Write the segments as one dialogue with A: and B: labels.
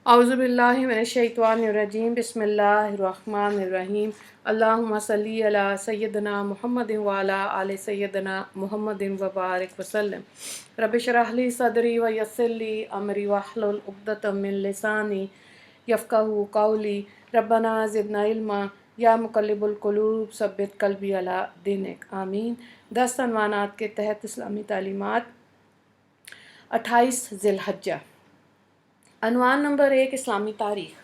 A: औज़ुबिल्लाहि मिनश्शैतानिर्रजीम बिस्मिल्लाहिर्रहमानिर्रहीम अल्लाहुम्मा सल्ली अला सय्यिदना मुहम्मदिन व अला आलि सय्यिदना मुहम्मदिन व बारिक वसल्लम रब्बि इश्रह ली सदरी व यस्सिर ली अमरी वहलुल उक़दतम मिन लिसानी यफ़क़हू क़ौली रब्बना ज़िदना इल्मा या मुक़ल्लिबुल क़ुलूब सब्बित क़ल्बी अला दीनिक आमीन। 10 अनवानात के तहत इस्लामी तालीमात 28 ज़िलहज्जा। अनवान नंबर 1, इस्लामी तारीख़।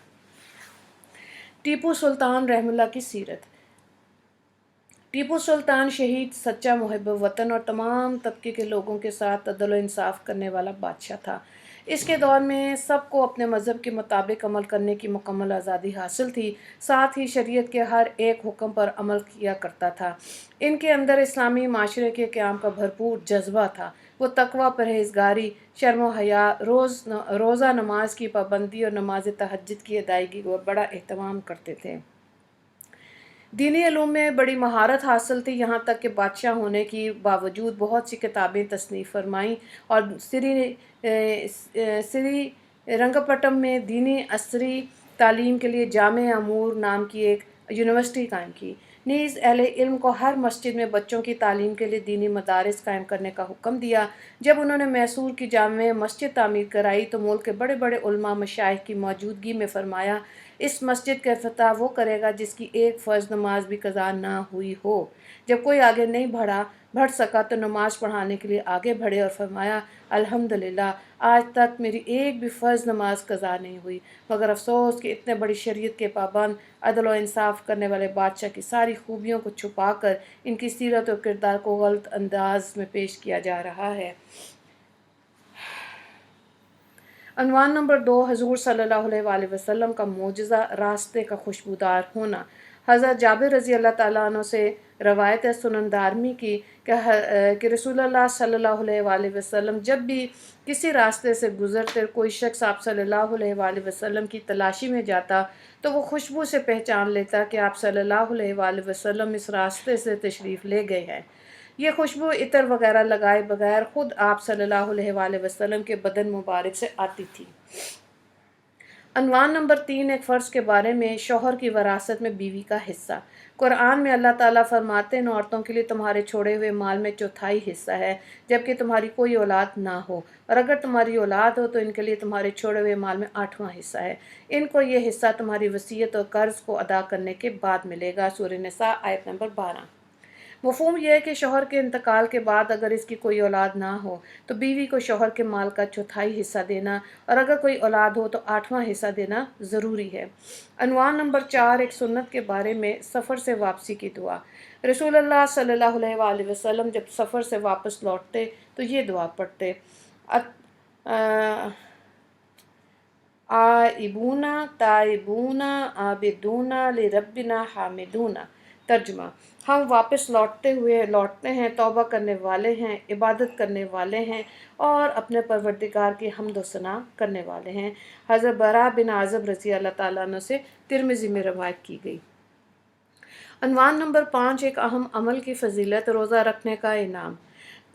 A: टीपू सुल्तान रहमतुल्लाह की सीरत। टीपू सुल्तान शहीद, सच्चा मुहिब वतन और तमाम तबके के लोगों के साथ अदल व इंसाफ करने वाला बादशाह था। इसके दौर में सबको अपने मज़हब के मुताबिक अमल करने की मुकम्मल आज़ादी हासिल थी, साथ ही शरीयत के हर एक हुक्म पर अमल किया करता था। इनके अंदर इस्लामी माशरे के क़याम का भरपूर जज्बा था। वो तकवा, परहेज़गारी, शर्म व हया, रोज़ा नमाज की पाबंदी और नमाज तहज्जुद की अदायगी को बड़ा एहतमाम करते थे। दीनी इल्म में बड़ी महारत हासिल थी, यहाँ तक कि बादशाह होने के बावजूद बहुत सी किताबें तसनीफ़ फरमाईं और श्रीरंगपट्टम में दीनी असरी तालीम के लिए जामे अमूर नाम की एक यूनिवर्सिटी कायम की। नीज़ अहले इल्म को हर मस्जिद में बच्चों की तालीम के लिए दीनी मदारिस कायम करने का हुक्म दिया। जब उन्होंने मैसूर की जामे मस्जिद तामीर कराई तो मुल्क के बड़े बड़े उलमा मशाइख की मौजूदगी में फरमाया, इस मस्जिद का इफ्तिताह वो करेगा जिसकी एक फ़र्ज़ नमाज भी कज़ा ना हुई हो। जब कोई आगे नहीं बढ़ सका तो नमाज पढ़ाने के लिए आगे बढ़े और फरमाया, अल्हम्दुलिल्लाह आज तक मेरी एक भी फ़र्ज़ नमाज कज़ा नहीं हुई, मगर अफसोस कि इतने बड़ी शरीयत के पाबंद, अदल व इंसाफ करने वाले बादशाह की सारी खूबियों को छुपा कर इनकी सीरत और किरदार को गलत अंदाज में पेश किया जा रहा है। अनवान नंबर 2, हज़ूर सल्लल्लाहु अलैहि वसल्लम का मोजज़ा, रास्ते का खुशबूदार होना। हज़रत जाबिर रज़ी अल्लाह ताला अन्हु से रवायत है सुनन दारमी की कि रसूलुल्लाह सल्लल्लाहु अलैहि वसल्लम जब भी किसी रास्ते से गुज़रते, कोई शख्स आप सल्लल्लाहु अलैहि वसल्लम की तलाशी में जाता तो वो खुशबू से पहचान लेता कि आप सल्लल्लाहु अलैहि वसल्लम इस रास्ते से तशरीफ़ ले गए हैं। ये खुशबू इतर वगैरह लगाए बगैर ख़ुद आप सल्लल्लाहु अलैहि वसल्लम के बदन मुबारक से आती थी। अनवान नंबर 3, एक फ़र्ज़ के बारे में, शौहर की वरासत में बीवी का हिस्सा। कुरान में अल्लाह ताला फरमाते हैं, औरतों के लिए तुम्हारे छोड़े हुए माल में चौथाई हिस्सा है जबकि तुम्हारी कोई औलाद ना हो, और अगर तुम्हारी औलाद हो तो इनके लिए तुम्हारे छोड़े हुए माल में 8वां हिस्सा है। इनको ये हिस्सा तुम्हारी वसीयत और कर्ज़ को अदा करने के बाद मिलेगा। सूरह निसा आयत नंबर 12। मफ़हूम यह है कि शौहर के इंतकाल के बाद अगर इसकी कोई औलाद ना हो तो बीवी को शौहर के माल का चौथाई हिस्सा देना, और अगर कोई औलाद हो तो 8वां हिस्सा देना ज़रूरी है। अनवान नंबर 4, एक सुन्नत के बारे में, सफ़र से वापसी की दुआ। रसूलुल्लाह सल्लल्लाहु अलैहि वसल्लम जब सफ़र से वापस लौटते तो ये दुआ पढ़ते, आइबूना ताइबूना आबिदूना लिरब्बिना हामिदूना। तर्जुमा, हम वापस लौटते हैं, तौबा करने वाले हैं, इबादत करने वाले हैं और अपने परवरदिगार की हम्द व सना करने वाले हैं। हज़रत बरा बिन आज़िब रज़ी अल्लाह ताला अन्हु से तिरमिज़ी में रवायत की गई। अनवान नंबर 5, एक अहम अमल की फ़जीलत, रोज़ा रखने का इनाम।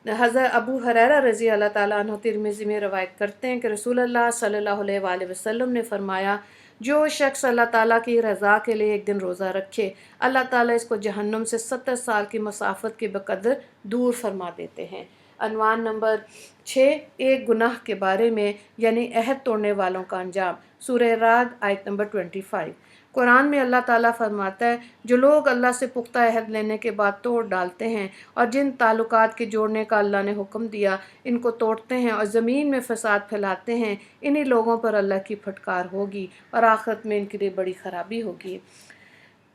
A: हज़रत अबू हुरैरा रज़ी अल्लाह ताला अन्हु तिरमिज़ी में रवायत करते हैं कि रसूलुल्लाह सल्लल्लाहु अलैहि वसल्लम ने फरमाया, जो शख्स अल्लाह ताला की रज़ा के लिए एक दिन रोज़ा रखे, अल्लाह ताला इसको जहन्नुम से 70 साल की मसाफ़त के बक़दर दूर फरमा देते हैं। अनवान नंबर 6, एक गुनाह के बारे में, यानी अहद तोड़ने वालों का अंजाम। सूरह राद आयत नंबर 25। कुरान में अल्लाह ताला फरमाता है, जो लोग अल्लाह से पुख्ता अहद लेने के बाद तोड़ डालते हैं और जिन ताल्लुकात के जोड़ने का अल्लाह ने हुक्म दिया इनको तोड़ते हैं और ज़मीन में फ़साद फैलाते हैं, इन्हीं लोगों पर अल्लाह की फटकार होगी और आखिरत में इनके लिए बड़ी ख़राबी होगी।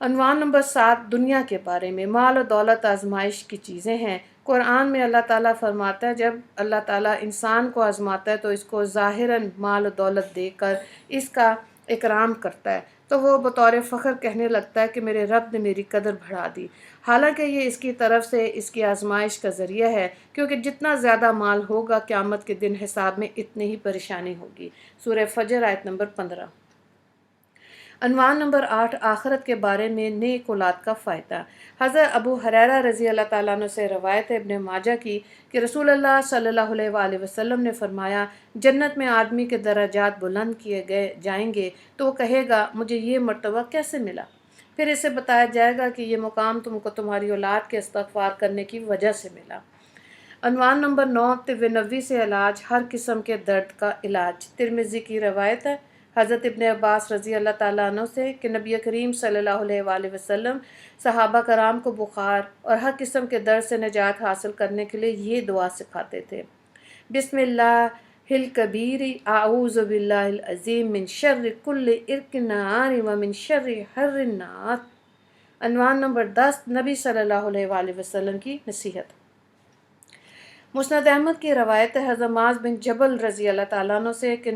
A: अनवान नंबर 7, दुनिया के बारे में, माल और दौलत आजमाइश की चीज़ें हैं। कुरान में अल्लाह ताला फरमाता है, जब अल्लाह ताला इंसान को आजमाता है तो इसको ज़ाहिरन माल और दौलत देकर इसका इकराम करता है तो वो बतौर फ़ख्र कहने लगता है कि मेरे रब ने मेरी कदर बढ़ा दी। हालांकि ये इसकी तरफ से इसकी आजमाइश का ज़रिया है, क्योंकि जितना ज़्यादा माल होगा क़यामत के दिन हिसाब में इतनी ही परेशानी होगी। सूरह फजर आयत नंबर 15। عنوان نمبر 8، آخرت کے بارے میں نیک اولاد کا فائدہ۔ حضرت ابو ہریرہ رضی اللہ تعالیٰ عنہ سے روایت ہے ابن ماجہ کی کہ رسول اللہ صلی اللہ علیہ وآلہ وسلم نے فرمایا، جنت میں آدمی کے درجات بلند کیے جائیں گے تو وہ کہے گا مجھے یہ مرتبہ کیسے ملا؟ پھر اسے بتایا جائے گا کہ یہ مقام تم کو تمہاری اولاد کے استغفار کرنے کی وجہ سے ملا۔ عنوان نمبر 9، طب نبوی سے علاج، ہر قسم کے درد کا علاج۔ ترمذی کی روایت ہے حضرت ابن عباس رضی اللہ تعالیٰ عنہ سے کہ نبی کریم صلی اللہ علیہ وآلہ وسلم صحابہ کرام کو بخار اور ہر قسم کے درد سے نجات حاصل کرنے کے لیے یہ دعا سکھاتے تھے: بسم اللہ الکبیر، اعوذ باللہ العظیم من شر کل عرق نار و من شر حر النار۔ عنوان نمبر 10، نبی صلی اللہ علیہ وآلہ وسلم کی نصیحت۔ مسند احمد کی روایت ہے حضرت معاذ بن جبل رضی اللہ تعالیٰ عنہ سے کہ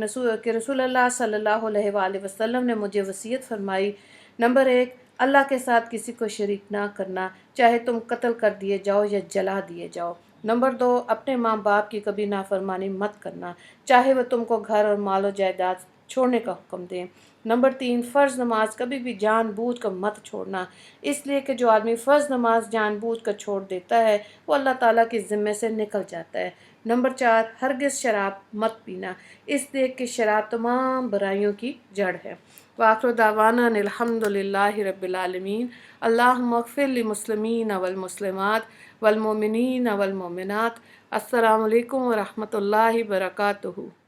A: رسول اللہ صلی اللہ علیہ وآلہ وسلم نے مجھے وصیت فرمائی: نمبر 1، اللہ کے ساتھ کسی کو شریک نہ کرنا، چاہے تم قتل کر دیے جاؤ یا جلا دیے جاؤ۔ نمبر 2، اپنے ماں باپ کی کبھی نافرمانی مت کرنا، چاہے وہ تم کو گھر اور مال و جائیداد چھوڑنے کا حکم دیں۔ نمبر 3، فرض نماز کبھی بھی جان بوجھ کر مت چھوڑنا، اس لیے کہ جو آدمی فرض نماز جان بوجھ کر چھوڑ دیتا ہے وہ اللہ تعالیٰ کے ذمے سے نکل جاتا ہے۔ نمبر 4، ہرگز شراب مت پینا، اس لیے کہ شراب تمام برائیوں کی جڑ ہے۔ وآخر دعوانا ان الحمد للہ رب العالمین۔ اللہم اغفر للمسلمین والمسلمات والمؤمنین والمؤمنات۔ السلام علیکم ورحمۃ اللہ وبرکاتہ۔